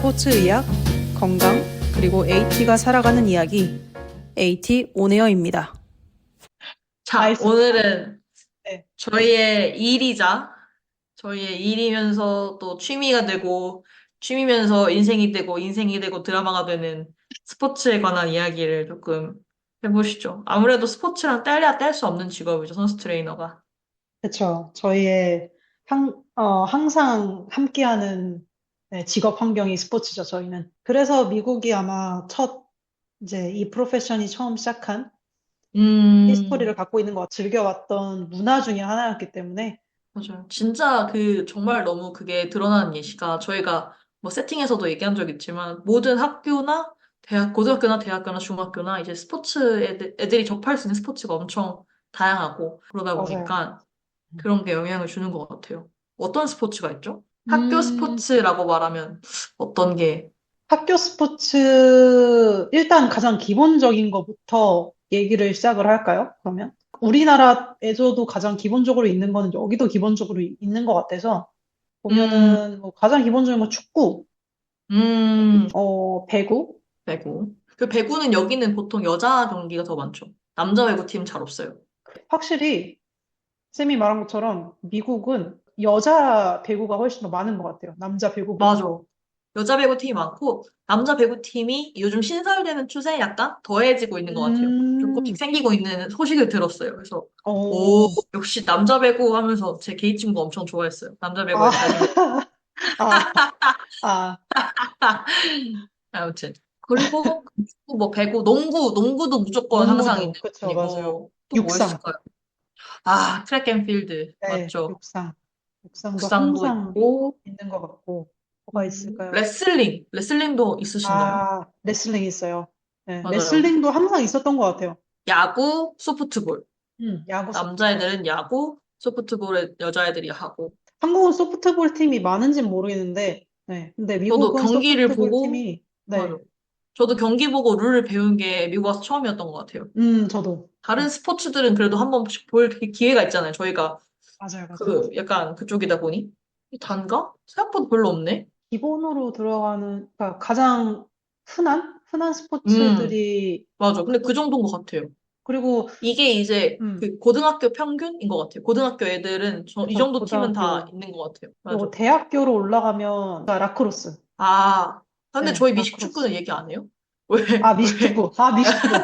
스포츠 의학, 건강, 그리고 AT가 살아가는 이야기, AT 온에어입니다. 자, 알겠습니다. 오늘은 네. 저희의 일이면서 또 취미가 되고, 취미면서 인생이 되고, 인생이 되고 드라마가 되는 스포츠에 관한 이야기를 조금 해보시죠. 아무래도 스포츠랑 뗄래야 뗄 수 없는 직업이죠, 선수 트레이너가. 그렇죠. 저희의 항상 함께하는 네, 직업 환경이 스포츠죠, 저희는. 그래서 미국이 아마 이제 이 프로페션이 처음 시작한 히스토리를 음, 갖고 있는 것, 즐겨왔던 문화 중에 하나였기 때문에. 맞아요. 진짜 정말 너무 그게 드러나는 예시가 저희가 뭐 세팅에서도 얘기한 적 있지만 모든 학교나 고등학교나 대학교나 중학교나 이제 애들이 접할 수 있는 스포츠가 엄청 다양하고 그러다 맞아요. 보니까 그런 게 영향을 주는 것 같아요. 어떤 스포츠가 있죠? 학교 음, 스포츠라고 말하면 어떤 게, 학교 스포츠, 일단 가장 기본적인 것부터 얘기를 시작을 할까요? 그러면? 우리나라에서도 가장 기본적으로 있는 거는 여기도 기본적으로 있는 것 같아서 음, 보면은 뭐 가장 기본적인 건 축구, 음, 배구. 배구. 그 배구는 여기는 보통 여자 경기가 더 많죠. 남자 배구 팀 잘 없어요. 확실히 쌤이 말한 것처럼 미국은 여자 배구가 훨씬 더 많은 것 같아요. 남자 배구보다. 맞아. 여자 배구 팀이 많고, 남자 배구 팀이 요즘 신설되는 추세에 약간 더해지고 있는 것 같아요. 조금씩 음, 생기고 있는 소식을 들었어요. 그래서, 오, 어, 역시 남자 배구 하면서 제 개인 친구 엄청 좋아했어요. 남자 아, 배구에 관심 있 아, 아, 아무튼. 그리고, 뭐, 배구, 농구도 무조건 항상 있는 농구도, 그쵸, 맞아요. 편이고, 또 뭐 육상. 있을까요? 아, 트랙 앤 필드. 네, 맞죠. 육상. 육상도 국상도 항상 있고, 있는 것 같고, 뭐가 있을까요? 레슬링도 있으신가요? 아, 레슬링 있어요. 네, 맞아요. 레슬링도 항상 있었던 것 같아요. 야구, 소프트볼. 야구 소프트볼. 남자애들은 야구, 소프트볼을 여자애들이 하고. 한국은 소프트볼 팀이 많은지는 모르겠는데, 네, 근데 저도 미국은 경기를 소프트볼 보고, 팀이, 맞아. 네, 저도 경기 보고 룰을 배운 게 미국 와서 처음이었던 것 같아요. 저도. 다른 네, 스포츠들은 그래도 한 번씩 볼 기회가 있잖아요. 저희가 맞아요, 맞아요. 약간 그쪽이다 보니. 단가? 생각보다 별로 없네. 기본으로 들어가는, 그러니까 가장 흔한 음, 스포츠들이, 맞아. 근데 그 정도인 것 같아요. 그리고, 이게 이제 음, 그 고등학교 평균인 것 같아요. 고등학교 애들은 이 그쵸, 정도 팀은 다 고등학교. 있는 것 같아요. 맞아. 그리고 대학교로 올라가면, 라크로스. 아, 근데 네, 저희 미식축구는 라크로스. 얘기 안 해요? 아, 왜? 미식축구. 아, 미식축구.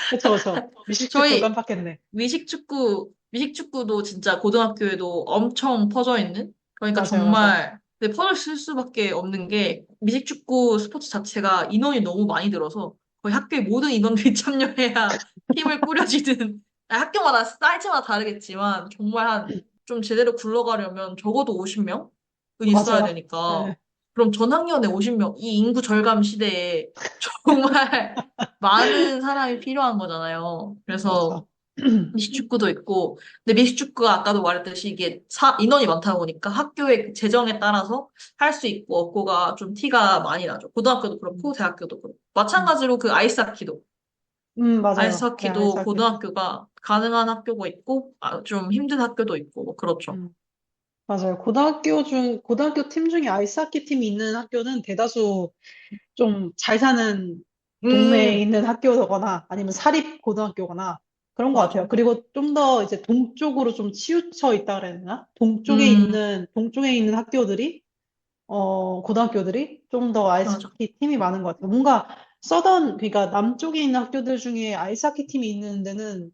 그쵸, 그쵸. 미식축구 저희 깜빡했네. 미식축구도 진짜 고등학교에도 엄청 퍼져 있는? 그러니까 맞아요, 맞아요. 정말, 근데 퍼져 있을 수밖에 없는 게 미식축구 스포츠 자체가 인원이 너무 많이 들어서 거의 학교의 모든 인원들이 참여해야 팀을 꾸려지는, 아니, 학교마다 사이즈마다 다르겠지만 정말 좀 제대로 굴러가려면 적어도 50명은 있어야 맞아요. 되니까. 네, 그럼 전 학년에 50명, 이 인구 절감 시대에 정말 많은 사람이 필요한 거잖아요. 그래서 그렇죠. 미식축구도 있고, 근데 미식축구가 아까도 말했듯이 이게 인원이 많다 보니까 학교의 그 재정에 따라서 할 수 있고 없고가 좀 티가 많이 나죠. 고등학교도 그렇고, 음, 대학교도 그렇고. 음, 마찬가지로 그 아이스하키도. 맞아요. 네, 아이스하키도 아이스하키. 고등학교가 가능한 학교가 있고, 좀 힘든 학교도 있고, 뭐 그렇죠. 음, 맞아요. 고등학교 팀 중에 아이스하키 팀이 있는 학교는 대다수 좀 잘 사는 동네에 음, 있는 학교거나 아니면 사립 고등학교거나 그런 것 같아요. 맞아. 그리고 좀 더 이제 동쪽으로 좀 치우쳐 있다 그래야 되나? 음, 동쪽에 있는 고등학교들이 좀 더 맞아. 아이스하키 팀이 많은 것 같아요. 뭔가 그러니까 남쪽에 있는 학교들 중에 아이스하키 팀이 있는 데는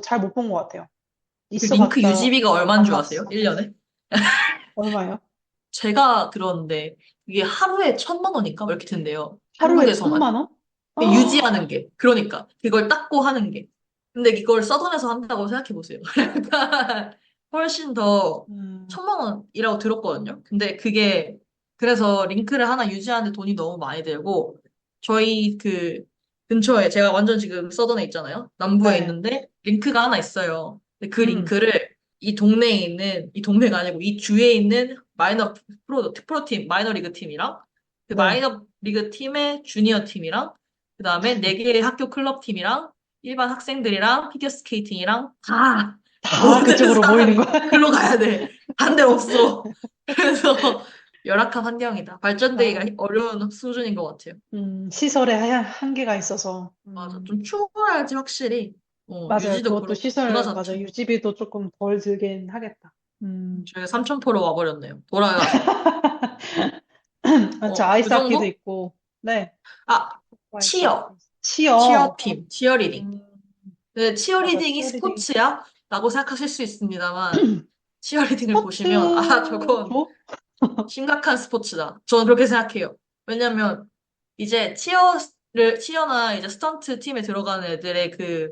잘 못 본 것 같아요. 그 링크 있어봤자 유지비가 얼마인 줄 아세요? 안 봤어. 1년에? 얼마예요? 제가 들었는데, 이게 하루에 1,000만 원인가? 이렇게 든대요. 하루에 한국에서만. 1,000만 원? 유지하는 게. 그러니까. 그걸 닦고 하는 게. 근데 이걸 서던에서 한다고 생각해 보세요. 약간 훨씬 더 음, 1,000만 원이라고 들었거든요. 근데 그래서 링크를 하나 유지하는데 돈이 너무 많이 들고, 저희 그 근처에, 제가 완전 지금 서던에 있잖아요. 남부에 네. 있는데, 링크가 하나 있어요. 근데 그 음, 링크를 이 동네가 아니고 이 주에 있는 프로팀, 마이너 리그 팀이랑, 그 네. 마이너 리그 팀의 주니어 팀이랑, 그 다음에 네 개의 학교 클럽 팀이랑 일반 학생들이랑 피겨스케이팅이랑 다 다 모든 그쪽으로 모이는 사람이 거야? 글로 가야 돼. 한 데 없어. 그래서 열악한 환경이다. 발전되기가 아, 어려운 수준인 것 같아요. 시설에 한계가 있어서, 맞아. 좀 추월해야지 확실히, 맞아요. 유지도 그것도 그렇고, 문화 시설, 맞아요. 자체도. 유지비도 조금 덜 들긴 하겠다. 저희가 삼천포로 와버렸네요. 돌아가서. 저 그 아이스 하키도 정도? 있고, 네. 아, 아이스 하키. 치어. 치어. 치어팀, 치어리딩. 음, 네, 맞아. 치어리딩이 치어리딩. 스포츠야? 라고 생각하실 수 있습니다만, 치어리딩을 보시면, 저건 스포츠죠? 심각한 스포츠다. 저는 그렇게 생각해요. 왜냐면, 이제 치어나 이제 스턴트 팀에 들어가는 애들의 그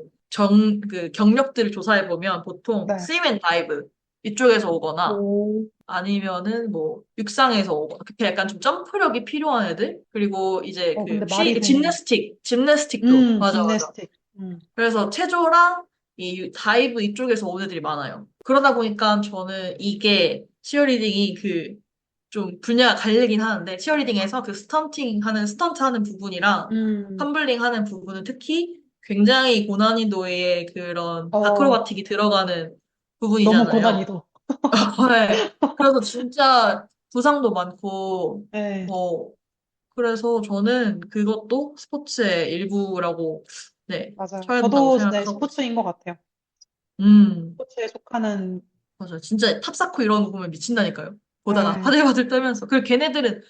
경력들을 조사해보면 보통 네. 스임 앤 다이브 이쪽에서 오거나 오, 아니면은 뭐 육상에서 오거나 그렇게 약간 좀 점프력이 필요한 애들 그리고 이제 근데 말이 되네요. 짐내스틱도 맞아 맞아. 짐내스틱. 그래서 체조랑 이 다이브 이쪽에서 온 애들이 많아요. 그러다 보니까 저는 이게 치어리딩이 좀 분야가 갈리긴 하는데 치어리딩에서 그 스턴트 하는 부분이랑 음, 텀블링 하는 부분은 특히 굉장히 고난이도의 그런 어, 아크로바틱이 들어가는 너무 부분이잖아요. 고난이도. 네. 그래서 진짜 부상도 많고 네, 뭐 그래서 저는 그것도 스포츠의 일부라고 네, 맞아요. 쳐야 된다고 저도 네, 생각하고 있어요. 스포츠인 것 같아요. 음, 스포츠에 속하는, 맞아요. 진짜 탑사코 이런 거 보면 미친다니까요. 보다가 네. 바들바들 떨면서. 그리고 걔네들은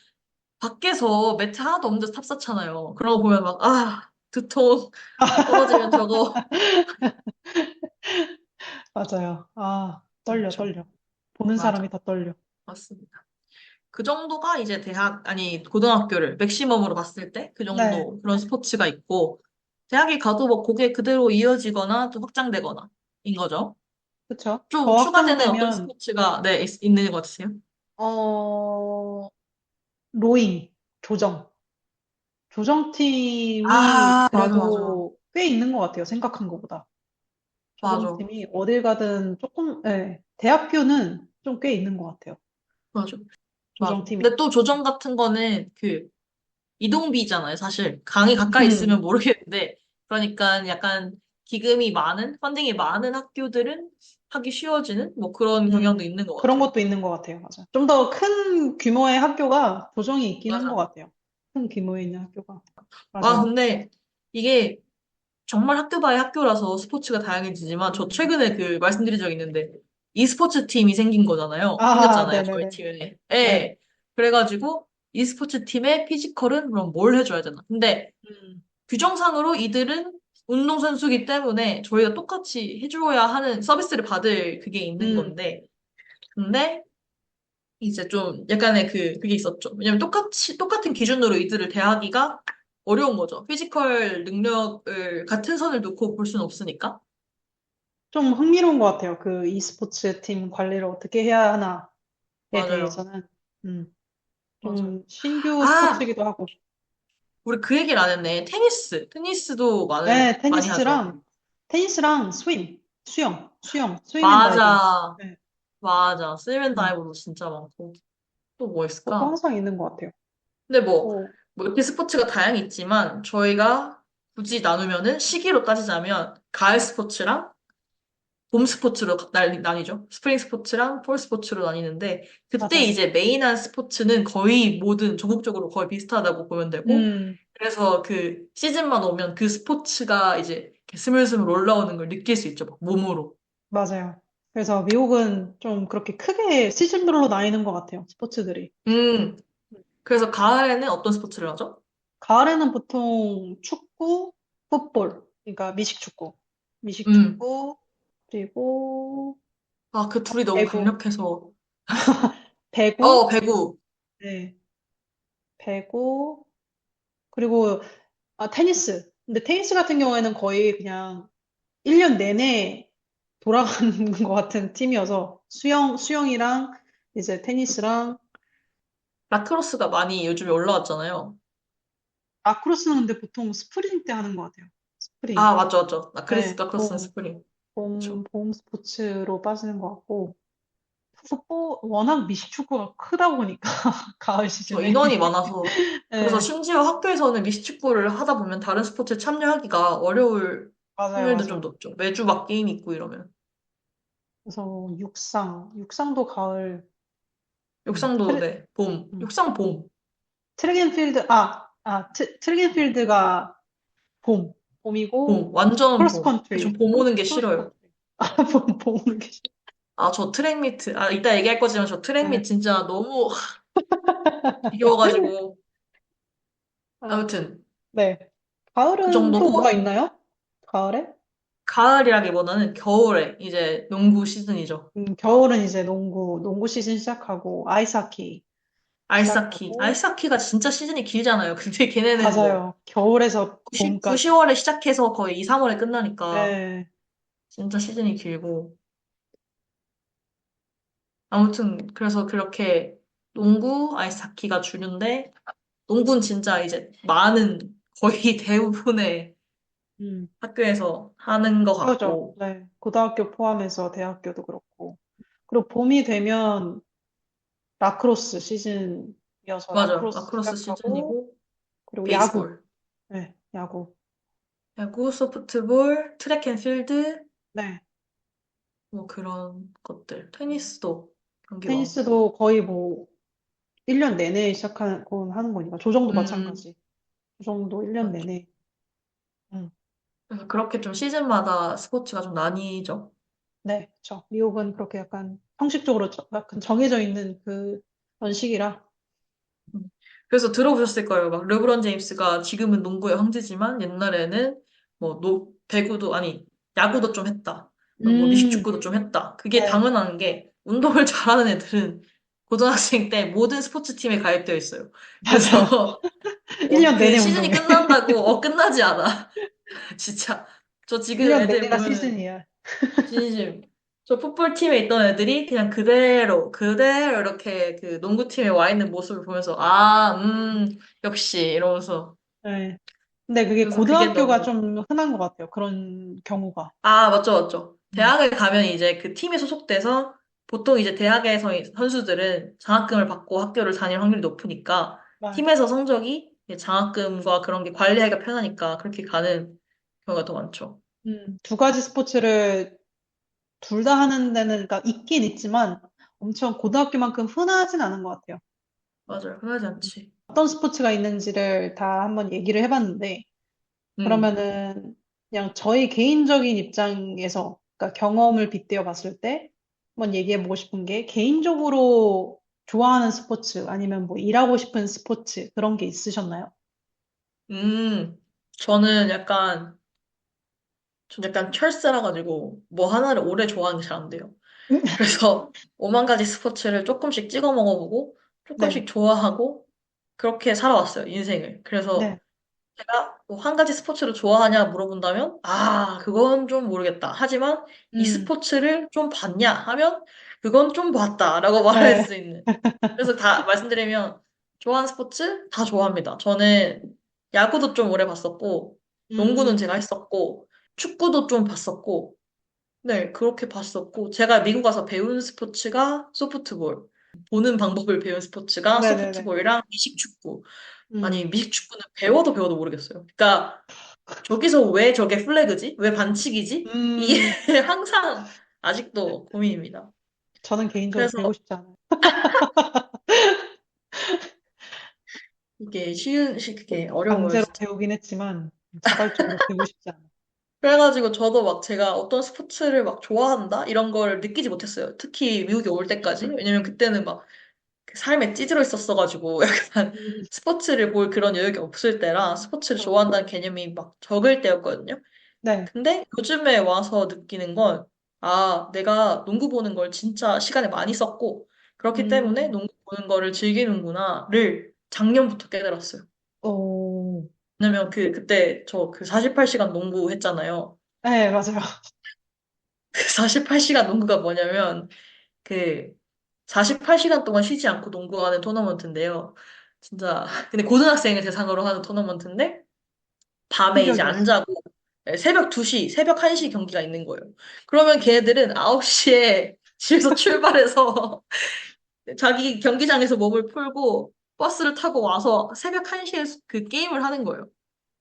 밖에서 매트 하나도 없는 데서 탑사잖아요. 그런 거 보면 막, 두통 떨어지면 저거. 맞아요. 아, 떨려, 그렇죠. 떨려. 보는 사람이 맞아. 다 떨려. 맞습니다. 그 정도가 이제 아니, 고등학교를 맥시멈으로 봤을 때 그 네, 정도 그런 스포츠가 있고, 대학에 가도 뭐 그게 그대로 이어지거나 좀 확장되거나, 인 거죠. 그쵸. 좀 더 추가되는 어떤 확장되면, 스포츠가, 네, 있는 것 같으세요? 어, 로잉, 조정. 조정팀이 맞아, 맞아. 그래도 꽤 있는 것 같아요. 생각한 것보다. 맞아. 조정팀이 어딜 가든 조금, 네, 대학교는 좀 꽤 있는 것 같아요. 맞아. 맞아. 조정팀이. 근데 또 조정 같은 거는 이동비잖아요, 사실. 강이 가까이 있으면 모르겠는데. 그러니까 약간 펀딩이 많은 학교들은 하기 쉬워지는 뭐 그런 경향도 있는 것 그런 같아요. 것도 있는 것 같아요. 맞아. 좀 더 큰 규모의 학교가 조정이 있긴 한 것 맞아. 같아요. 큰 규모에 있는 학교가. 맞아요. 근데 이게 정말 학교 바이 학교라서 스포츠가 다양해지지만 저 최근에 말씀드린 적 있는데 e스포츠 팀이 생긴 거잖아요. 아, 생겼잖아요, 저희 네네네. 팀에. 네. 예. 그래가지고 e스포츠 팀의 피지컬은 그럼 뭘 해줘야 되나? 근데 음, 규정상으로 이들은 운동선수기 때문에 저희가 똑같이 해줘야 하는 서비스를 받을 그게 있는 음, 건데, 근데 이제 좀 약간의 그게 있었죠. 왜냐면 똑같은 기준으로 이들을 대하기가 어려운 거죠. 피지컬 능력을 같은 선을 놓고 볼 수는 없으니까. 좀 흥미로운 것 같아요. 그 e스포츠 팀 관리를 어떻게 해야 하나에 맞아요. 대해서는. 음, 맞아요. 좀 신규 아, 스포츠이기도 하고. 우리 그 얘기를 안 했네. 테니스도 네, 많이 하죠. 테니스랑 스윙 앤 다이빙. 맞아. 네. 맞아. 스리랜 음, 다이브도 진짜 많고. 또 뭐 그것도 있을까? 항상 있는 것 같아요. 근데 또, 뭐 이렇게 스포츠가 다양했지만 저희가 굳이 나누면은 시기로 따지자면 가을 스포츠랑 봄 스포츠로 나뉘죠. 스프링 스포츠랑 폴 스포츠로 나뉘는데 그때 맞아요. 이제 메인한 스포츠는 거의 모든 전국적으로 거의 비슷하다고 보면 되고 음, 그래서 그 시즌만 오면 그 스포츠가 이제 이렇게 스물스물 올라오는 걸 느낄 수 있죠. 막 몸으로. 맞아요. 그래서 미국은 좀 그렇게 크게 시즌별로 나뉘는 것 같아요. 스포츠들이. 음. 그래서 가을에는 어떤 스포츠를 하죠? 가을에는 보통 축구, 풋볼, 그러니까 음. 미식축구, 그리고 그 둘이 너무 배구, 강력해서 배구, 배구. 네, 배구, 그리고 테니스. 근데 테니스 같은 경우에는 거의 그냥 1년 내내 돌아가는 것 같은 팀이어서 수영이랑 이제 테니스랑 라크로스가 많이 요즘에 올라왔잖아요. 라크로스는 근데 보통 스프링 때 하는 것 같아요. 스프링. 맞죠, 맞죠. 네, 라크로스는 스프링. 그쵸. 봄 스포츠로 빠지는 것 같고, 워낙 미식축구가 크다 보니까, 가을 저 시즌에. 인원이 많아서. 그래서 네, 심지어 학교에서는 미식축구를 하다 보면 다른 스포츠에 참여하기가 어려울 맞아요, 확률도 좀 맞아요. 높죠. 매주 막 게임 있고 이러면. 그래서 육상도 가을, 육상도, 트랙, 네, 봄. 음. 육상 봄. 트랙 앤필드가 봄. 봄이고, 봄. 완전 봄. 저 크로스컨트리. 봄 오는 게 싫어요. 크로스컨트리. 아, 봄 오는 게 싫어. 아, 저 트랙 미트. 아, 이따 얘기할 거지만 저 트랙 네. 미트 진짜 너무 지겨워가지고. 아, 아무튼, 네. 그 가을은 또 뭐가 정도고, 있나요? 가을에? 가을이라기보다는 겨울에 이제 농구 시즌이죠. 겨울은 이제 농구 시즌 시작하고, 아이스하키 아이스하키. 시작하고, 아이스하키가 진짜 시즌이 길잖아요. 근데 걔네는 뭐, 맞아요. 겨울에서 9, 봄까지. 10월에 시작해서 거의 2, 3월에 끝나니까 네. 진짜 시즌이 길고. 아무튼, 그래서 그렇게 농구, 아이스하키가 주류인데, 농구는 진짜 이제 많은, 거의 대부분의 음, 학교에서 하는 것 그러죠. 같고, 네. 고등학교 포함해서 대학교도 그렇고. 그리고 봄이 되면 라크로스 시즌이어서 맞아요. 라크로스 라크로스 시작하고, 시즌이고, 그리고 야구. 베이스볼. 네, 야구. 야구, 소프트볼, 트랙 앤 필드, 네. 뭐 그런 것들. 테니스도 경기 많고. 테니스도 거의 뭐 1년 내내 시작하고 하는 거니까. 조정도 음, 마찬가지. 조정도 1년 맞죠. 내내. 음. 그래서 그렇게 좀 시즌마다 스포츠가 좀 나뉘죠. 네, 그렇죠. 미국은 그렇게 약간 형식적으로 약간 정해져 있는 그런 식이라. 음. 그래서 들어보셨을 거예요. 막 르브론 제임스가 지금은 농구의 황제지만 옛날에는 뭐 배구도 아니 야구도 좀 했다. 뭐 음, 미식축구도 좀 했다. 그게 네, 당연한 게 운동을 잘하는 애들은 고등학생 때 모든 스포츠 팀에 가입되어 있어요. 맞아요. 그래서 1년 그 내내 시즌이 운동해. 끝난다고 끝나지 않아. 진짜 저 지금 1년 애들 내내가 보면은 시즌이야. 진심. 저 풋볼팀에 있던 애들이 그냥 그대로 이렇게 그 농구팀에 와 있는 모습을 보면서, 역시, 이러면서. 네. 근데 그게 그래서 그게 고등학교가 너무, 좀 흔한 것 같아요. 그런 경우가. 맞죠. 음, 대학을 가면 이제 그 팀에 소속돼서 보통 이제 대학에서 선수들은 장학금을 받고 학교를 다닐 확률이 높으니까 맞아요. 팀에서 성적이 이제 장학금과 그런 게 관리하기가 편하니까 그렇게 가는 경우가 더 많죠. 두 가지 스포츠를 둘 다 하는 데는, 그러니까 있긴 있지만 엄청 고등학교만큼 흔하진 않은 것 같아요. 맞아요. 흔하지 않지. 어떤 스포츠가 있는지를 다 한번 얘기를 해봤는데, 음. 그러면은 그냥 저희 개인적인 입장에서, 그러니까 경험을 빗대어 봤을 때 한번 얘기해보고 싶은 게, 개인적으로 좋아하는 스포츠 아니면 뭐 일하고 싶은 스포츠 그런 게 있으셨나요? 저는 전 약간 철새라 가지고 뭐 하나를 오래 좋아하는 게 잘 안 돼요. 그래서 오만 가지 스포츠를 조금씩 찍어 먹어보고 네, 조금씩 좋아하고 그렇게 살아왔어요, 인생을. 그래서 네, 제가 뭐 한 가지 스포츠를 좋아하냐 물어본다면 그건 좀 모르겠다. 하지만 이 음, 스포츠를 좀 봤냐 하면 그건 좀 봤다라고 말할 네, 수 있는. 그래서 다 말씀드리면 좋아하는 스포츠 다 좋아합니다. 저는 야구도 좀 오래 봤었고 농구는 음, 제가 했었고 축구도 좀 봤었고 네, 그렇게 봤었고 제가 미국 가서 배운 스포츠가 소프트볼. 보는 방법을 배운 스포츠가 네네네. 소프트볼이랑 미식축구. 음, 아니, 미식축구는 배워도 모르겠어요. 그러니까 저기서 왜 저게 플래그지? 왜 반칙이지? 이게 음, 항상 아직도 고민입니다. 저는 개인적으로 그래서 배우고 싶지 않아요. 그게 어려워요, 강제로 진짜. 배우긴 했지만 자발적으로 배우고 싶지 않아요. 그래가지고 저도 막 제가 어떤 스포츠를 막 좋아한다? 이런 걸 느끼지 못했어요. 특히 미국에 올 때까지. 왜냐면 그때는 막그 삶에 찌들어 있었어가지고 약간 음, 스포츠를 볼 그런 여력이 없을 때라 스포츠를 저, 좋아한다는 개념이 막 적을 때였거든요. 네. 근데 요즘에 와서 느끼는 건, 내가 농구 보는 걸 진짜 시간에 많이 썼고, 그렇기 때문에 음, 농구 보는 거를 즐기는구나를 작년부터 깨달았어요. 오, 왜냐면 그때 저 그 48시간 농구 했잖아요. 네, 맞아요. 그 48시간 농구가 뭐냐면, 그 48시간 동안 쉬지 않고 농구하는 토너먼트인데요. 진짜, 근데 고등학생을 대상으로 하는 토너먼트인데, 밤에 이제 안 충격이었어요. 자고 새벽 2시, 새벽 1시 경기가 있는 거예요. 그러면 걔네들은 9시에 집에서 출발해서 자기 경기장에서 몸을 풀고 버스를 타고 와서 새벽 1시에 그 게임을 하는 거예요.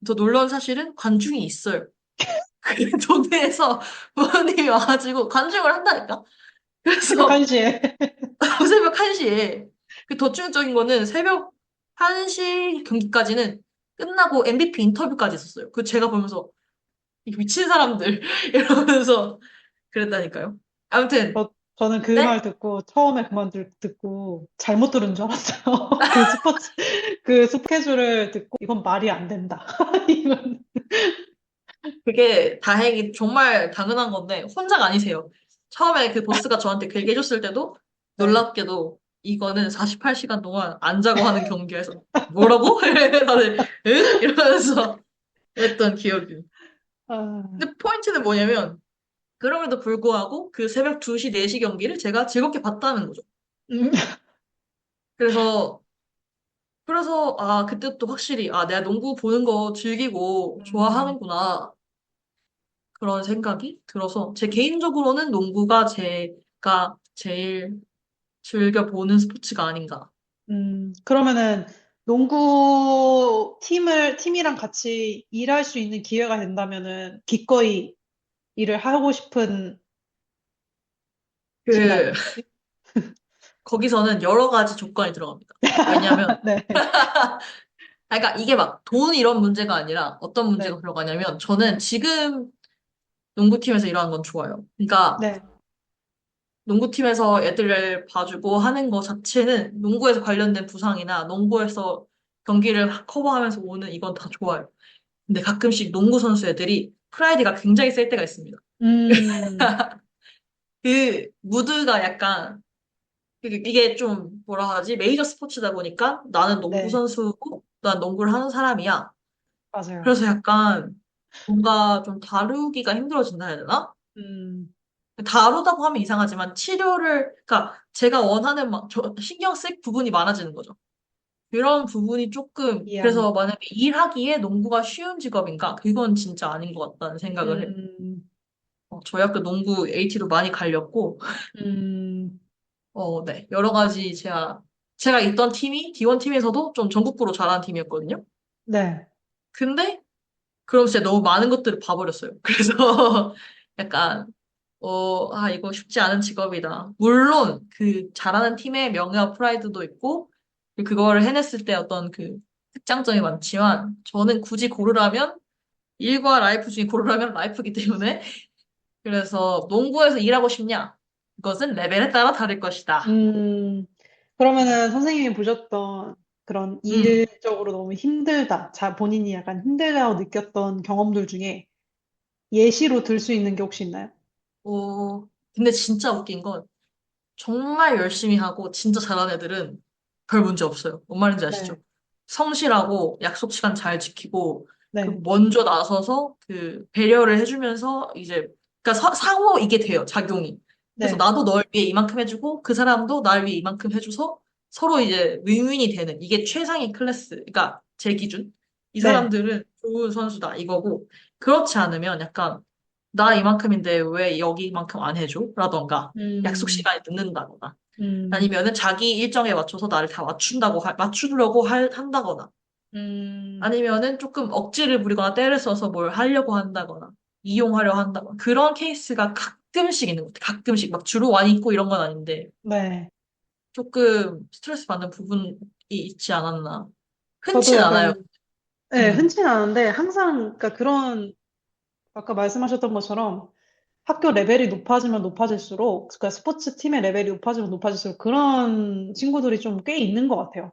더 놀라운 사실은 관중이 있어요. 그 동네에서 부모님이 와가지고 관중을 한다니까. 새벽 그래서 1시에. 새벽 1시에 1시에. 그 더 충격적인 거는 새벽 1시 경기까지는 끝나고 MVP 인터뷰까지 있었어요. 그 제가 보면서 이 미친 사람들 이러면서 그랬다니까요. 아무튼 저는 그 네? 말 듣고, 처음에 그 말 듣고, 잘못 들은 줄 알았어요. 그 스포츠, 그 스케줄을 듣고, 이건 말이 안 된다. 이건, 그게 다행히 정말 당연한 건데 혼자가 아니세요. 처음에 그 보스가 저한테 그 얘기해줬을 때도 네. 놀랍게도 이거는 48시간 동안 안 자고 하는 경기에서 뭐라고? 다들 응? 이러면서 했던 기억이. 아, 근데 포인트는 뭐냐면 그럼에도 불구하고 그 새벽 2시, 4시 경기를 제가 즐겁게 봤다는 거죠. 음, 그래서 아 그때 또 확실히 아 내가 농구 보는 거 즐기고 음, 좋아하는구나 그런 생각이 들어서 제 개인적으로는 농구가 제가 제일 즐겨 보는 스포츠가 아닌가. 그러면은, 팀이랑 같이 일할 수 있는 기회가 된다면은, 기꺼이 일을 하고 싶은 시나요, 그 혹시? 거기서는 여러 가지 조건이 들어갑니다. 왜냐하면 네, 그러니까 이게 막 돈 이런 문제가 아니라 어떤 문제가 네, 들어가냐면 저는 지금 농구팀에서 일하는 건 좋아요. 그러니까 네. 농구팀에서 애들을 봐주고 하는 거 자체는 농구에서 관련된 부상이나 농구에서 경기를 커버하면서 오는 이건 다 좋아요. 근데 가끔씩 농구 선수 애들이 프라이드가 굉장히 셀 때가 있습니다. 음, 그 무드가 약간 이게 좀 뭐라 하지? 메이저 스포츠다 보니까 나는 농구 네, 선수고 난 농구를 하는 사람이야. 맞아요. 그래서 약간 뭔가 좀 다루기가 힘들어진다 해야 되나? 음, 다루다고 하면 이상하지만 그러니까 제가 원하는 신경 쓸 부분이 많아지는 거죠. 그런 부분이 조금, 이해합니다. 그래서 만약에 일하기에 농구가 쉬운 직업인가? 그건 진짜 아닌 것 같다는 생각을 해요. 음, 저희 학교 농구 AT도 많이 갈렸고, 음, 네. 여러 가지 제가 있던 팀이 D1 팀에서도 좀 전국구로 잘하는 팀이었거든요. 네. 근데, 그럼 진짜 너무 많은 것들을 봐버렸어요. 그래서 약간, 이거 쉽지 않은 직업이다. 물론, 그 잘하는 팀의 명예와 프라이드도 있고, 그거를 해냈을 때 어떤 그 특장점이 많지만, 저는 굳이 고르라면, 일과 라이프 중에 고르라면 라이프이기 때문에, 그래서 농구에서 일하고 싶냐? 그것은 레벨에 따라 다를 것이다. 음, 그러면은 선생님이 보셨던 그런 음. 일적으로 너무 힘들다, 본인이 약간 힘들다고 느꼈던 경험들 중에 예시로 들 수 있는 게 혹시 있나요? 근데 진짜 웃긴 건 정말 열심히 하고 진짜 잘하는 애들은 별 문제 없어요. 뭔 말인지 네, 아시죠? 성실하고 약속 시간 잘 지키고 그 네, 먼저 나서서 그 배려를 해주면서 이제 그러니까 상호 이게 돼요. 작용이. 그래서 네, 나도 널 위해 이만큼 해주고 그 사람도 날 위해 이만큼 해줘서 서로 이제 윈윈이 되는 이게 최상의 클래스. 그러니까 제 기준 이 네, 사람들은 좋은 선수다 이거고 그렇지 않으면 약간 나 이만큼인데 왜 여기만큼 안 해줘? 라던가 약속 음, 시간이 늦는다거나 음, 아니면은 자기 일정에 맞춰서 나를 다 맞추려고 한다거나 음, 아니면은 조금 억지를 부리거나 때를 써서 뭘 하려고 한다거나 이용하려 한다거나 그런 케이스가 가끔씩 있는 것 같아요. 가끔씩 막 주로 많이 있고 이런 건 아닌데 네. 조금 스트레스 받는 부분이 있지 않았나. 저도 흔치 않아요. 약간, 네, 음. 흔치는 않은데 항상, 그러니까 아까 말씀하셨던 것처럼 학교 레벨이 높아지면 높아질수록, 그러니까 스포츠 팀의 레벨이 높아지면 높아질수록 그런 친구들이 좀 꽤 있는 것 같아요.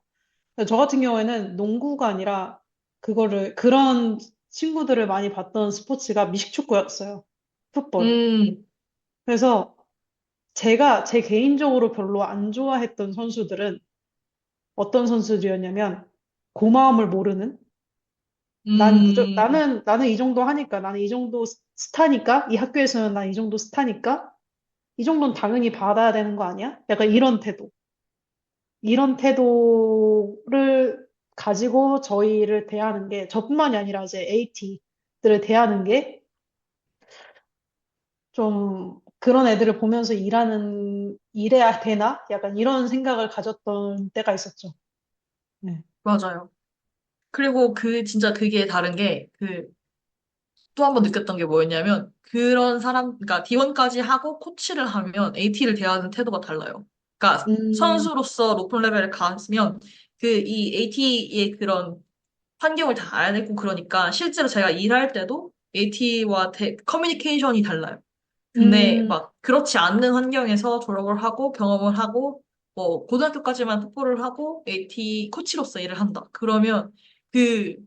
저 같은 경우에는 농구가 아니라 그런 친구들을 많이 봤던 스포츠가 미식축구였어요. 풋볼. 음. 그래서 제 개인적으로 별로 안 좋아했던 선수들은 어떤 선수들이었냐면, 고마움을 모르는, 음. 나는 이 정도 하니까, 나는 이 정도 스타니까, 이 학교에서는 난 이 정도 스타니까, 이 정도는 당연히 받아야 되는 거 아니야? 약간 이런 태도. 이런 태도를 가지고 저희를 대하는 게, 저뿐만이 아니라 이제 AT들을 대하는 게 좀 그런 애들을 보면서 일해야 되나? 약간 이런 생각을 가졌던 때가 있었죠. 네. 맞아요. 그리고 진짜 그게 다른 게, 또 한 번 느꼈던 게 뭐였냐면, 그러니까 D1까지 하고 코치를 하면 AT를 대하는 태도가 달라요. 그러니까 음, 선수로서 높은 레벨을 갔으면 그 이 AT의 그런 환경을 다 알아야 되고 그러니까 실제로 제가 일할 때도 AT와 커뮤니케이션이 달라요. 근데 음, 막 그렇지 않는 환경에서 졸업을 하고 경험을 하고 뭐 고등학교까지만 토플을 하고 AT 코치로서 일을 한다. 그러면 그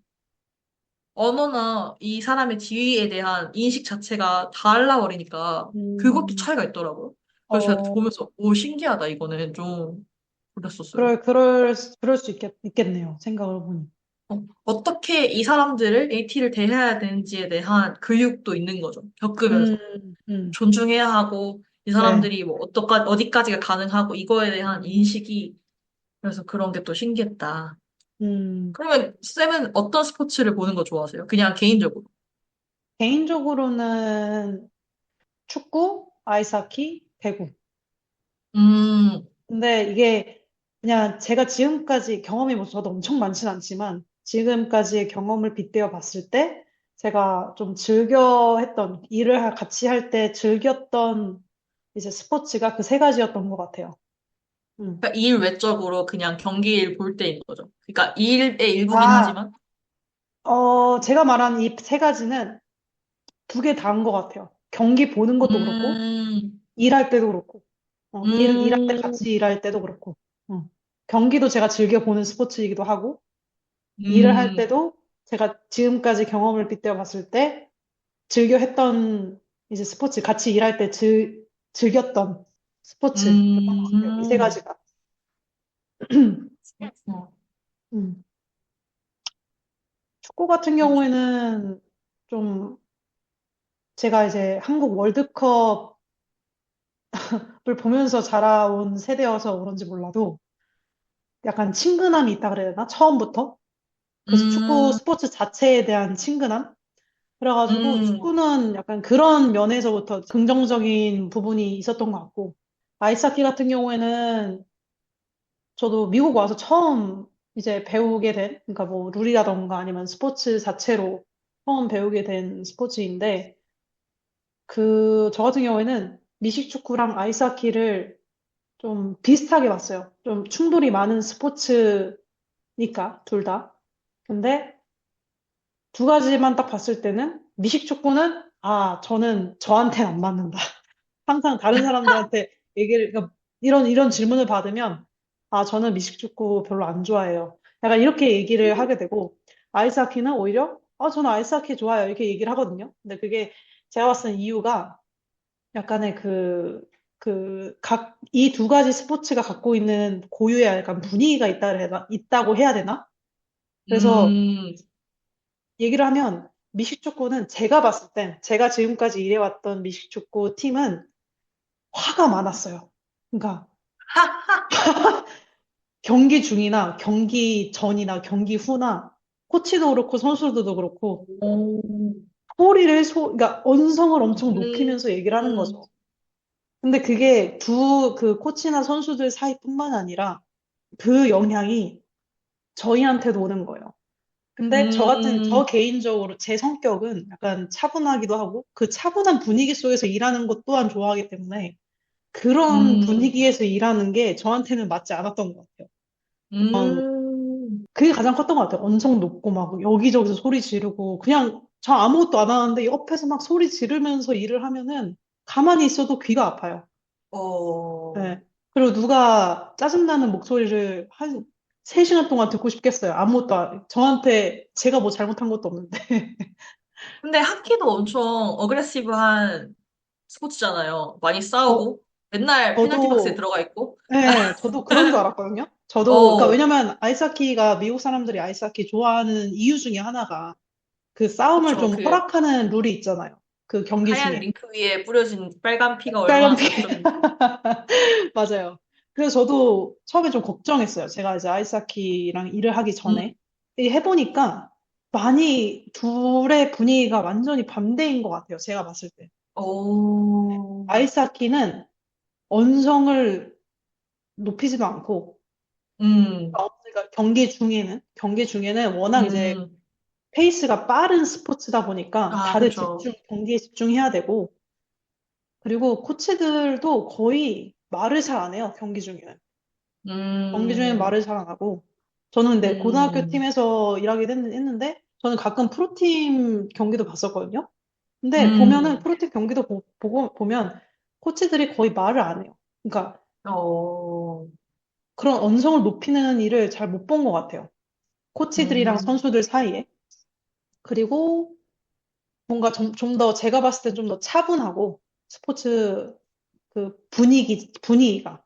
언어나 이 사람의 지위에 대한 인식 자체가 달라버리니까 그것도 음, 차이가 있더라고요. 그래서 제가 어, 보면서 오 신기하다 이거는 좀 그랬었어요. 그럴 수 있겠네요. 생각을 보니. 어떻게 이 사람들을 AT를 대해야 되는지에 대한 교육도 있는 거죠. 겪으면서 음, 존중해야 하고 이 네. 사람들이 뭐 어디까지가 가능하고 이거에 대한 인식이 그래서 그런 게 또 신기했다. 음, 그러면 쌤은 어떤 스포츠를 보는 거 좋아하세요? 그냥 개인적으로. 개인적으로는 축구, 아이스하키, 배구. 음, 근데 이게 그냥 제가 지금까지 경험이 뭐 저도 엄청 많진 않지만 지금까지의 경험을 빗대어 봤을 때 제가 좀 즐겨 했던 같이 할 때 즐겼던 이제 스포츠가 그 세 가지였던 것 같아요. 음. 그러니까 일 외적으로 그냥 경기를 볼 때인 거죠. 그러니까 일의 일부긴 아, 하지만. 제가 말한 이 세 가지는 두 개 다인 것 같아요. 경기 보는 것도 그렇고 음, 일할 때도 그렇고 일할 때 음, 같이 일할 때도 그렇고 경기도 제가 즐겨 보는 스포츠이기도 하고 일을 할 음, 때도 제가 지금까지 경험을 빗대어 봤을 때 즐겨 했던 이제 스포츠, 같이 일할 때 즐겼던 스포츠였던 것 같아요. 이 세 음. 가지가. 어, 음. 축구 같은 경우에는 좀 제가 이제 한국 월드컵을 보면서 자라온 세대여서 그런지 몰라도 약간 친근함이 있다 그래야 되나? 처음부터. 그래서 축구 음, 스포츠 자체에 대한 친근함? 그래가지고 음, 축구는 약간 그런 면에서부터 긍정적인 부분이 있었던 것 같고, 아이스하키 같은 경우에는 저도 미국 와서 처음 이제 배우게 된, 그러니까 뭐 룰이라던가 아니면 스포츠 자체로 처음 배우게 된 스포츠인데, 저 같은 경우에는 미식 축구랑 아이스하키를 좀 비슷하게 봤어요. 좀 충돌이 많은 스포츠니까, 둘 다. 근데 두 가지만 딱 봤을 때는 미식 축구는, 저는 저한테는 안 맞는다. 항상 다른 사람들한테 그러니까 이런 질문을 받으면, 저는 미식축구 별로 안 좋아해요. 약간 이렇게 얘기를 하게 되고, 아이스하키는 오히려, 저는 아이스하키 좋아요. 이렇게 얘기를 하거든요. 근데 그게 제가 봤을 때 이유가 약간의 이 두 가지 스포츠가 갖고 있는 고유의 약간 분위기가 있다고 해야 되나? 그래서 음. 얘기를 하면, 미식축구는 제가 봤을 땐, 제가 지금까지 일해왔던 미식축구 팀은 화가 많았어요. 그러니까 경기 중이나 경기 전이나 경기 후나 코치도 그렇고 선수들도 그렇고 오, 그러니까 언성을 엄청 음, 높이면서 얘기를 하는 음, 거죠. 근데 그게 그 코치나 선수들 사이뿐만 아니라 그 영향이 저희한테도 오는 거예요. 근데 저 음, 개인적으로 제 성격은 약간 차분하기도 하고 그 차분한 분위기 속에서 일하는 것 또한 좋아하기 때문에 그런 음, 분위기에서 일하는 게 저한테는 맞지 않았던 것 같아요. 그게 가장 컸던 것 같아요. 언성 높고 막 여기저기서 소리 지르고 그냥 저 아무것도 안 하는데 옆에서 막 소리 지르면서 일을 하면은 가만히 있어도 귀가 아파요. 어. 네. 그리고 누가 짜증나는 목소리를 한 3시간 동안 듣고 싶겠어요. 저한테 제가 뭐 잘못한 것도 없는데. 근데 하키도 엄청 어그레시브한 스포츠잖아요. 많이 저, 싸우고, 맨날 페널티 박스에 저도, 들어가 있고. 네, 저도 그런 줄 알았거든요. 그러니까 어, 왜냐면 아이스하키가 미국 사람들이 아이스하키 좋아하는 이유 중에 하나가 그 싸움을 그쵸. 좀 허락하는 룰이 있잖아요. 그 경기 하얀 중에. 링크 위에 뿌려진 빨간 피가 빨간 얼마나 피. 자극적인지. 맞아요. 그래서 저도 처음에 좀 걱정했어요. 제가 이제 아이스하키랑 일을 하기 음, 전에. 이 해보니까 많이 둘의 분위기가 완전히 반대인 것 같아요. 제가 봤을 때. 오, 아이스하키는 언성을 높이지도 않고, 그러니까 경기 중에는 워낙 이제 음, 페이스가 빠른 스포츠다 보니까 아, 다들 그쵸. 경기에 집중해야 되고, 그리고 코치들도 거의 말을 잘 안 해요, 경기 중에는. 경기 중에는 음, 말을 잘 안 하고. 저는 근데 고등학교 음, 팀에서 일하게 했는데, 저는 가끔 프로팀 경기도 봤었거든요. 근데 보면은 음, 프로팀 경기도 보고 보면 코치들이 거의 말을 안 해요. 그러니까 어, 그런 언성을 높이는 일을 잘 못 본 것 같아요. 코치들이랑 음, 선수들 사이에. 그리고 뭔가 좀 더 제가 봤을 때 좀 더 차분하고 스포츠 그 분위기가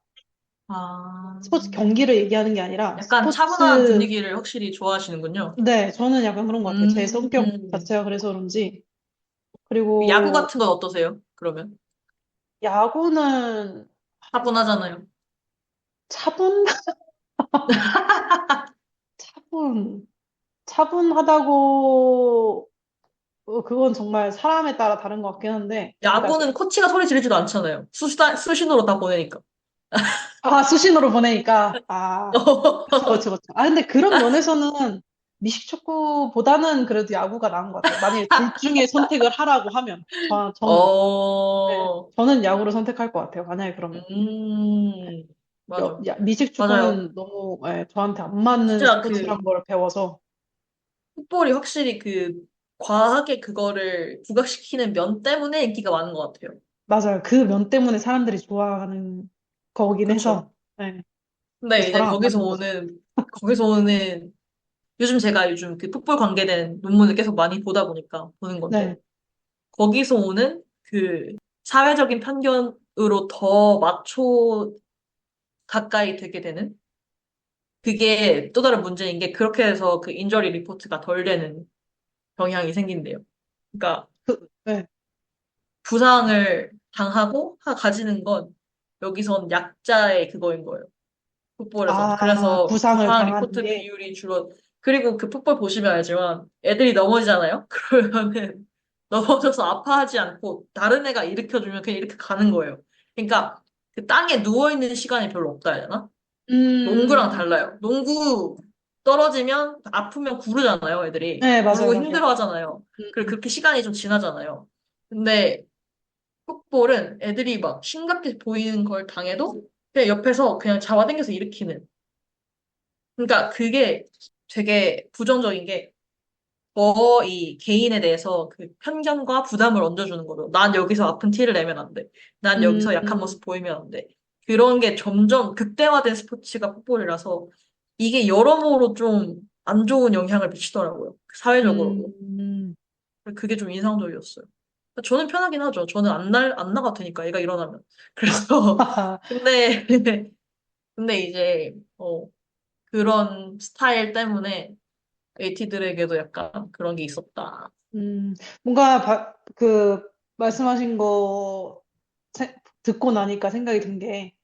아, 스포츠 경기를 얘기하는 게 아니라 약간 차분한 스포츠, 분위기를 확실히 좋아하시는군요. 네, 저는 약간 그런 것 같아요. 제 성격 음, 자체가 그래서 그런지. 야구 그리고 같은 건 어떠세요? 그러면? 야구는 차분하잖아요. 차분? 차분, 차분하다고, 그건 정말 사람에 따라 다른 것 같긴 한데, 그러니까, 야구는 코치가 소리 지르지도 않잖아요. 수신호로 다 보내니까. 수신호로 보내니까, 그쵸, 그쵸, 그쵸. 근데 그런 면에서는 미식축구보다는 그래도 야구가 나은 것 같아요. 만약에 둘 중에 선택을 하라고 하면, 네, 어, 저는 야구를 선택할 것 같아요. 만약에 그러면. 음, 맞아. 맞아요. 미식축구는 너무, 저한테 안 맞는 진짜 스포츠란 걸 배워서, 풋볼이 확실히 과하게 그거를 부각시키는 면 때문에 인기가 많은 것 같아요. 맞아요. 그 면 때문에 사람들이 좋아하는 거긴 그쵸. 해서, 네, 근데 이제 저랑 안 맞는 거죠. 거기서 오는, 제가 요즘 그 풋볼 관계된 논문을 계속 많이 보다 보니까 보는 건데, 네. 거기서 오는 사회적인 편견으로 더 마초 가까이 되게 되는, 그게 또 다른 문제인 게, 그렇게 해서 그 인저리 리포트가 덜 되는 경향이 생긴대요. 그러니까 네. 부상을 당하고 가지는 건 여기선 약자의 그거인 거예요. 풋볼에선. 그래서 부상을 부상 당하는 리포트 게, 비율이 그리고 그 풋볼 보시면 알지만 애들이 넘어지잖아요? 그러면은 넘어져서 아파하지 않고 다른 애가 일으켜주면 그냥 이렇게 가는 거예요. 그러니까 그 땅에 누워있는 시간이 별로 없다 해야 되나? 농구랑 음, 달라요. 농구 떨어지면 아프면 구르잖아요, 애들이. 네, 맞아요, 구르고 맞아요. 힘들어 하잖아요. 그리고 음, 그렇게 시간이 좀 지나잖아요. 근데 풋볼은 애들이 막 심각해 보이는 걸 당해도 그냥 옆에서 그냥 잡아당겨서 일으키는. 그러니까 그게 되게 부정적인 게 이 개인에 대해서 그 편견과 부담을 얹어주는 거죠. 난 여기서 아픈 티를 내면 안 돼. 난 여기서 약한 음, 모습 보이면 안 돼. 그런 게 점점 극대화된 스포츠가 풋볼이라서 이게 여러모로 좀 안 좋은 영향을 미치더라고요. 사회적으로도. 음, 그게 좀 인상적이었어요. 저는 편하긴 하죠. 저는 안 나가 되니까, 애가 일어나면. 그래서, 근데, 근데 이제, 그런 스타일 때문에 에이티들에게도 약간 그런 게 있었다. 음, 뭔가, 말씀하신 거 듣고 나니까 생각이 든 게,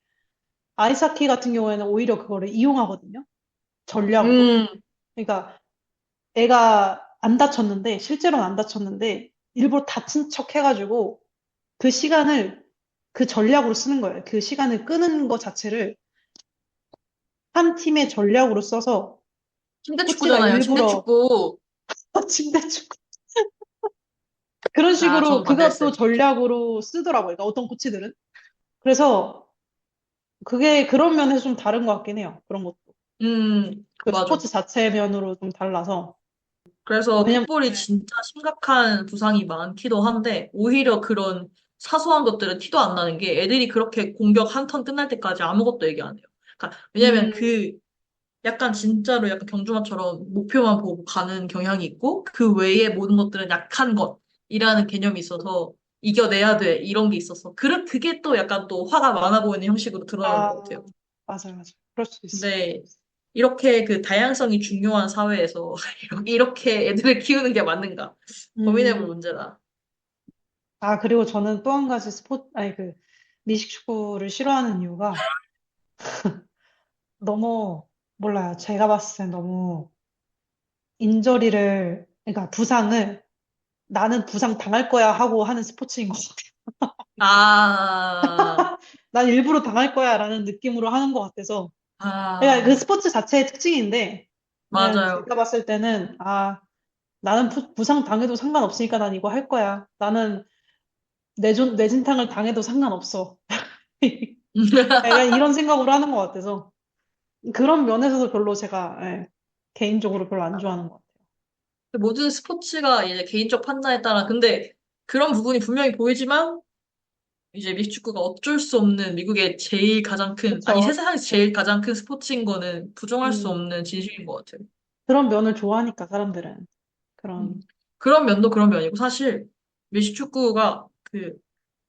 아이스하키 같은 경우에는 오히려 그거를 이용하거든요. 전략으로. 음, 그러니까 애가 안 다쳤는데, 실제로는 안 다쳤는데, 일부러 다친 척 해가지고, 그 시간을 그 전략으로 쓰는 거예요. 그 시간을 끄는 것 자체를 한 팀의 전략으로 써서, 침대 코치가 축구잖아요. 침대 일부러, 축구. 침대 축구. 그런 식으로 저는 그것도 반대했어요. 전략으로 쓰더라고요. 그러니까 어떤 코치들은. 그래서 그게 그런 면에서 좀 다른 것 같긴 해요. 그런 것도. 그 맞아. 스포츠 자체 면으로 좀 달라서. 그래서 왜냐면, 풋볼이 네. 진짜 심각한 부상이 많기도 한데, 오히려 그런 사소한 것들은 티도 안 나는 게 애들이 그렇게 공격 한 턴 끝날 때까지 아무것도 얘기 안 해요. 그러니까 왜냐면 음, 약간 진짜로 약간 경주마처럼 목표만 보고 가는 경향이 있고, 그 외의 모든 것들은 약한 것이라는 개념이 있어서 이겨내야 돼. 이런 게 있어서. 그게 또 약간 또 화가 많아 보이는 형식으로 드러나는 아, 것 같아요. 맞아요, 맞아요. 그럴 수도 있어. 근데 이렇게 그 다양성이 중요한 사회에서 이렇게 애들을 키우는 게 맞는가 고민해볼 음, 문제다. 그리고 저는 또 한 가지 미식축구를 싫어하는 이유가 너무, 몰라요. 제가 봤을 땐 너무 그러니까 부상을 나는 부상 당할 거야 하고 하는 스포츠인 것 같아요. 아, 난 일부러 당할 거야 라는 느낌으로 하는 것 같아서. 그러니까 그 아, 스포츠 자체의 특징인데, 그냥 맞아요. 제가 봤을 때는, 나는 부상 당해도 상관없으니까 난 이거 할 거야. 나는 뇌진탕을 당해도 상관없어. 약간 이런 생각으로 하는 것 같아서 그런 면에서도 별로 제가 예, 개인적으로 별로 안 좋아하는 것 같아요. 모든 스포츠가 이제 개인적 판단에 따라, 근데 그런 부분이 분명히 보이지만, 이제 미식 축구가 어쩔 수 없는 미국의 제일 가장 큰, 아니 그렇죠. 세상에서 제일 가장 큰 스포츠인 거는 부정할 수 음, 없는 진실인 것 같아요. 그런 면을 좋아하니까 사람들은 음. 그런 그런 면도 그런 면이고, 사실 미식 축구가 그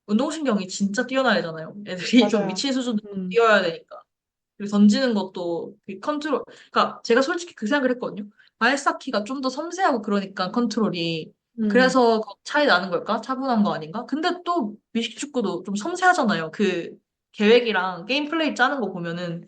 운동신경이 진짜 뛰어나야 되잖아요. 애들이 좀 맞아요. 미친 수준으로 음, 뛰어야 되니까. 그리고 던지는 것도 그 컨트롤, 그러니까 제가 솔직히 그 생각을 했거든요. 발사키가 좀 더 섬세하고 그러니까 컨트롤이. 음, 그래서 차이 나는 걸까? 차분한 거 아닌가? 근데 또 미식축구도 좀 섬세하잖아요. 그 계획이랑 게임 플레이 짜는 거 보면은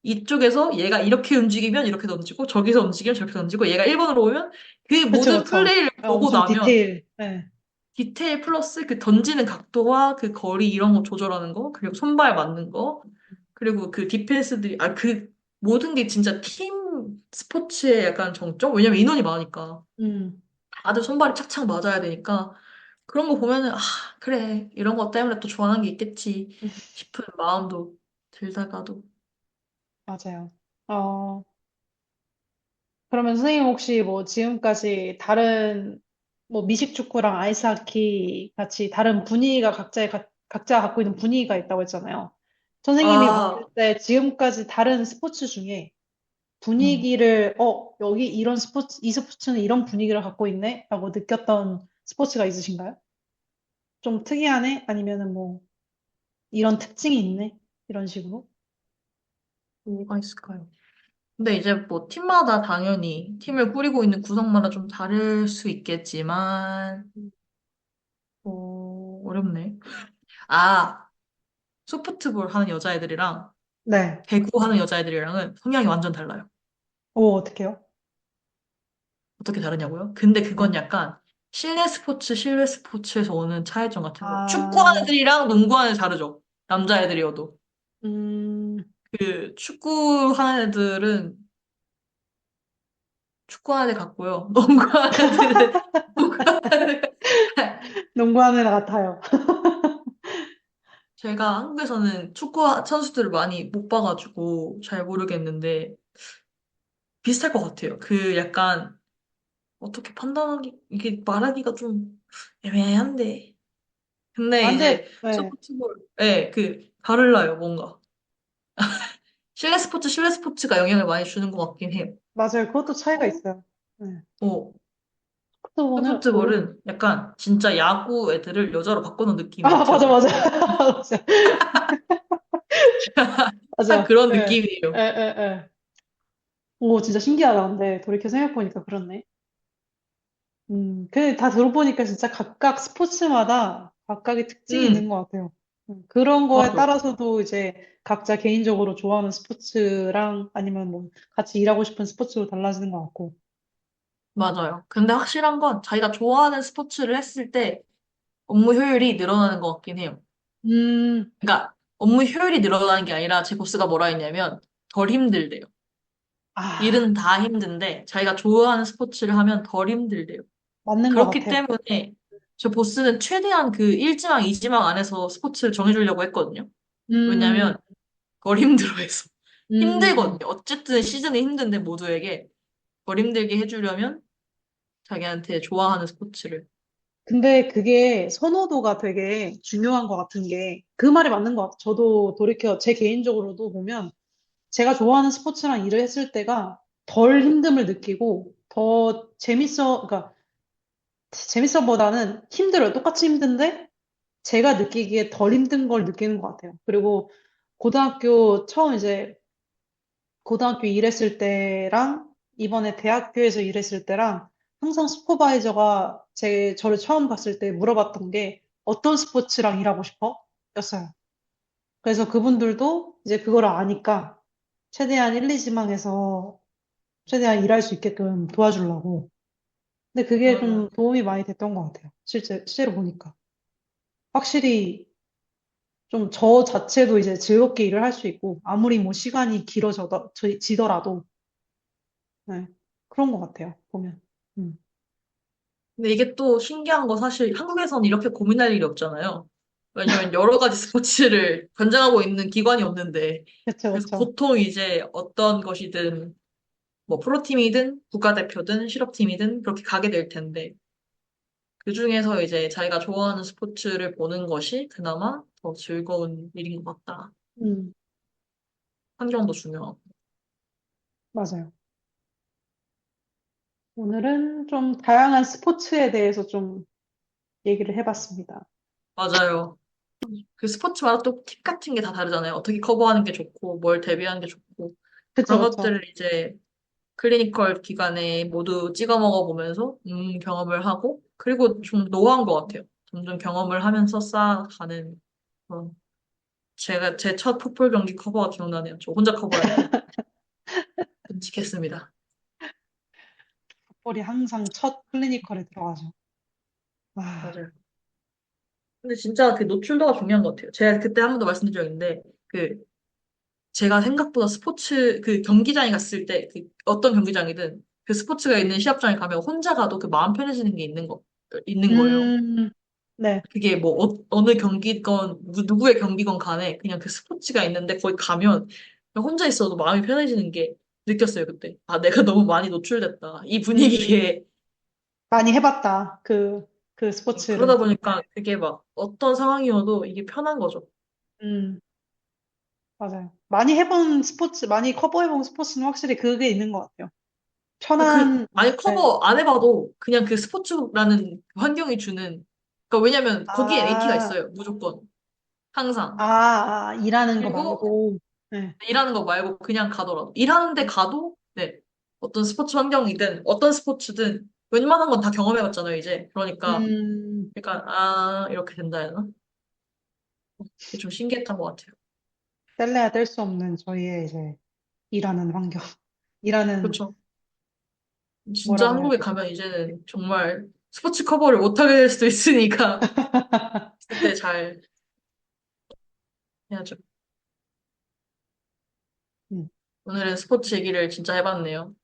이쪽에서 얘가 이렇게 움직이면 이렇게 던지고 저기서 움직이면 저렇게 던지고 얘가 1번으로 오면 그 그쵸, 모든 그쵸. 플레이를 보고 엄청 나면 디테일. 예. 디테일 플러스 그 던지는 각도와 그 거리 이런 거 조절하는 거, 그리고 손발 맞는 거, 그리고 그 디펜스들이, 그 모든 게 진짜 팀 스포츠의 약간 정점? 왜냐면 인원이 많으니까. 음, 다들 손발이 착착 맞아야 되니까. 그런 거 보면은, 그래. 이런 거 때문에 또 좋아하는 게 있겠지 싶은 마음도 들다가도. 맞아요. 어, 그러면 선생님 혹시 뭐 지금까지 다른 뭐 미식축구랑 아이스하키 같이 다른 분위기가 각자 갖고 있는 분위기가 있다고 했잖아요. 선생님이 봤을 아, 때 지금까지 다른 스포츠 중에 음. 분위기를 여기 이런 스포츠 이 스포츠는 이런 분위기를 갖고 있네 라고 느꼈던 스포츠가 있으신가요? 좀 특이하네? 아니면은 뭐 이런 특징이 있네? 이런 식으로? 뭐가 있을까요? 근데 이제 뭐 팀마다 당연히 팀을 꾸리고 있는 구성마다 좀 다를 수 있겠지만, 어렵네. 아, 소프트볼 하는 여자애들이랑 네. 배구 하는 여자애들이랑은 성향이 완전 달라요. 오, 어떡해요? 어떻게 다르냐고요? 근데 그건 네. 약간 실내 스포츠에서 오는 차이점 같은 거예요. 축구하는 아, 애들이랑 농구하는 애들 다르죠. 남자애들이어도. 음, 그 축구하는 애들은 축구하는 애 같고요. 농구하는 애들은 농구하는 애. 농구하는 애 같아요. 제가 한국에서는 축구 선수들을 많이 못 봐가지고 잘 모르겠는데 비슷할 것 같아요. 그 약간 어떻게 판단하기, 이게 말하기가 좀 애매한데. 근데 안 돼. 이제 네. 소프트볼, 예, 달라요, 뭔가. 실내 스포츠가 영향을 많이 주는 것 같긴 해요. 맞아요. 그것도 차이가 어? 있어요. 네. 어, 소프트볼은 소프트볼은 약간 진짜 야구 애들을 여자로 바꿔놓은 느낌이에요, 아, 맞아, 제가. 맞아. 맞아. 딱 맞아. 그런 예. 예, 느낌이에요. 예, 예. 오, 진짜 신기하다. 근데 돌이켜 생각해보니까 그렇네. 다 들어보니까 진짜 각각 스포츠마다 각각의 특징이 있는 음, 것 같아요. 그런 거에 맞아. 따라서도 이제 각자 개인적으로 좋아하는 스포츠랑 아니면 뭐 같이 일하고 싶은 스포츠로 달라지는 것 같고. 맞아요. 근데 확실한 건 자기가 좋아하는 스포츠를 했을 때 업무 효율이 늘어나는 것 같긴 해요. 음, 그러니까 업무 효율이 늘어나는 게 아니라 제 보스가 뭐라 했냐면 덜 힘들대요. 아, 일은 다 힘든데 자기가 좋아하는 스포츠를 하면 덜 힘들대요. 맞는 것 그렇기 같아요. 때문에 저 보스는 최대한 그 1지망, 2지망 안에서 스포츠를 정해주려고 했거든요. 음, 왜냐면 덜 힘들어해서. 음. 힘들거든요. 어쨌든 시즌이 힘든데 모두에게 덜 힘들게 해주려면 자기한테 좋아하는 스포츠를. 근데 그게 선호도가 되게 중요한 것 같은 게 그 말이 맞는 것 같아요. 저도 돌이켜 제 개인적으로도 보면 제가 좋아하는 스포츠랑 일을 했을 때가 덜 힘듦을 느끼고 더 그러니까 재밌어보다는 힘들어요. 똑같이 힘든데 제가 느끼기에 덜 힘든 걸 느끼는 것 같아요. 그리고 고등학교 처음 이제 고등학교 일했을 때랑 이번에 대학교에서 일했을 때랑 항상 슈퍼바이저가 저를 처음 봤을 때 물어봤던 게 어떤 스포츠랑 일하고 싶어? 였어요. 그래서 그분들도 이제 그거를 아니까 최대한 1, 2지망에서 최대한 일할 수 있게끔 도와주려고. 근데 그게 좀 맞아요. 도움이 많이 됐던 것 같아요. 실제로 보니까. 확실히 좀 저 자체도 이제 즐겁게 일을 할 수 있고, 아무리 뭐 시간이 지더라도, 네, 그런 것 같아요, 보면. 음. 근데 이게 또 신기한 거 사실 한국에서는 이렇게 고민할 일이 없잖아요. 왜냐면 여러 가지 스포츠를 관장하고 있는 기관이 없는데. 그쵸, 그래서 그쵸. 보통 이제 어떤 것이든 뭐 프로팀이든 국가대표든 실업팀이든 그렇게 가게 될 텐데 그중에서 이제 자기가 좋아하는 스포츠를 보는 것이 그나마 더 즐거운 일인 것 같다. 음, 환경도 중요하고. 맞아요. 오늘은 좀 다양한 스포츠에 대해서 좀 얘기를 해봤습니다. 맞아요. 그 스포츠마다 또 팁 같은 게 다 다르잖아요. 어떻게 커버하는 게 좋고, 뭘 대비하는 게 좋고. 그쵸, 그런 그쵸. 것들을 이제 클리니컬 기간에 모두 찍어 먹어보면서, 경험을 하고, 그리고 좀 노하우인 것 같아요. 점점 경험을 하면서 쌓아가는 그런. 제가 제 첫 풋볼 경기 커버가 기억나네요. 저 혼자 커버할 때. 끔찍했습니다. 볼이 항상 첫 클리니컬에 들어가죠. 아, 맞아요. 근데 진짜 그 노출도가 중요한 것 같아요. 제가 그때 한 번 더 말씀드린 적 있는데, 그, 제가 생각보다 스포츠, 그 경기장에 갔을 때, 그 어떤 경기장이든 그 스포츠가 있는 시합장에 가면 혼자 가도 그 마음 편해지는 게 있는 거예요. 음, 네. 그게 뭐, 느 경기건, 누구의 경기건 간에 그냥 그 스포츠가 있는데 거기 가면 그냥 혼자 있어도 마음이 편해지는 게 느꼈어요, 그때. 아, 내가 너무 많이 노출됐다. 이 음, 분위기에. 많이 해봤다. 그 스포츠를. 그러다 보니까 그게 막 어떤 상황이어도 이게 편한 거죠. 음, 맞아요. 많이 해본 스포츠, 많이 커버해본 스포츠는 확실히 그게 있는 것 같아요. 편한, 아니, 네. 커버 안 해봐도 그냥 그 스포츠라는 환경이 주는, 그러니까 왜냐면 거기에 AT가 아, 있어요. 무조건. 항상. 일하는 거 그리고 말고, 네. 일하는 거 말고 그냥 가더라도. 일하는데 가도, 네. 어떤 스포츠 환경이든 어떤 스포츠든 웬만한 건 다 경험해봤잖아요, 이제. 그러니까, 음, 이렇게 된다 해야 되나? 그게 좀 신기했던 것 같아요. 뗄래야 뗄 수 없는 저희의 이제 일하는 환경, 일하는, 그렇죠. 진짜 뭐라고 해야 한국에 되죠? 가면 이제는 정말 스포츠 커버를 못하게 될 수도 있으니까 그때 잘 해야죠. 음, 오늘은 스포츠 얘기를 진짜 해봤네요.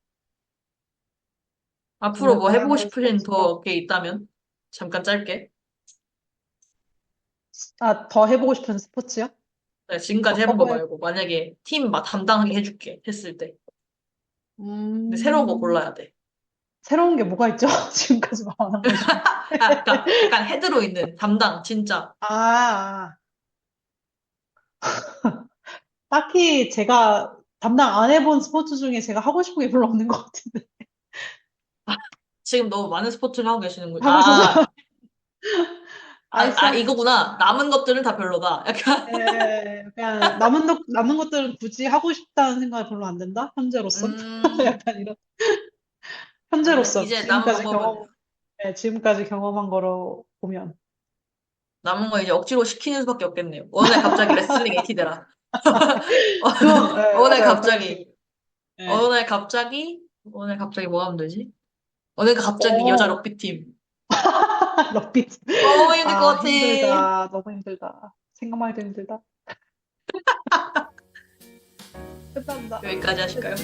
앞으로 정말 뭐 해보고 다양한 싶으신 스포츠가, 더 게 있다면 잠깐 짧게. 더 해보고 싶은 스포츠요? 네, 더 지금까지 해본 거 커버해, 말고 만약에 팀 막 담당하게 해줄게 했을 때. 근데 새로운 거 음, 골라야 돼. 새로운 게 뭐가 있죠? 지금까지 말 안 한 거 중에. 아, 그러니까 약간 헤드로 있는 담당 진짜. 아, 딱히 제가 담당 안 해본 스포츠 중에 제가 하고 싶은 게 별로 없는 것 같은데. 지금 너무 많은 스포츠를 하고 계시는군. 하고 있어서. 아이스, 이거구나. 남은 것들은 다 별로다. 약간 그냥 남은 것들은 굳이 하고 싶다는 생각이 별로 안 든다? 현재로선? 음, 약간 이런. 현재로선. 이제 남은 방법은 지금까지 경험한 거로 보면. 남은 거 이제 억지로 시키는 수밖에 없겠네요. 어느 날 갑자기 레슬링 AT 되라. 어느 날 맞아요. 그럴 수 갑자기, 있어요. 네. 어느 날 갑자기 뭐 하면 되지? 어느 날 갑자기 여자 오, 럭비팀. 럭비. 너무 힘들 것 아, 같아. 힘들다. 너무 힘들다. 생각만 해도 힘들다. 끝난다. 여기까지 하실까요?